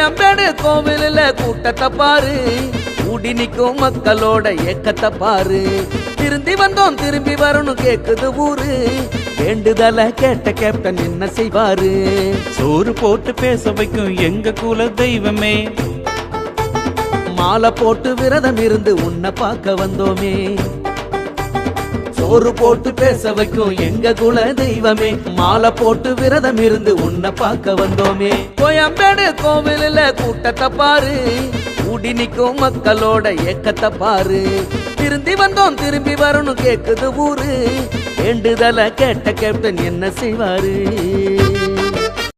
கோயம்பேடு கோவிலில் கூட்டத்தை பாரு, கூடி நிற்கும் மக்களோட ஏக்கத்தை பாரு. திரும்பி வந்தோம் திரும்பி வரணும் கேக்குது ஊரு, வேண்டுதல கேட்ட கேப்டன் என்ன செய்வாரு? சோறு போட்டு பேச வைக்கும் எங்க குல தெய்வமே, மாலை போட்டு விரதம் இருந்து உன்னை பார்க்க வந்தோமே. சோறு போட்டு பேச வைக்கும் எங்க குல தெய்வமே, மாலை போட்டு விரதம் இருந்து உன்னை பார்க்க வந்தோமே. கோயம்பேடு கோவிலில் கூட்டத்தை பாரு, கூடி நிற்கும் மக்களோட ஏக்கத்தை பாரு. திரும்பி வந்தோம் திரும்பி வரணும் கேக்குது ஊரு, வேண்டுதல கேட்ட கேப்டன் என்ன செய்வாரு?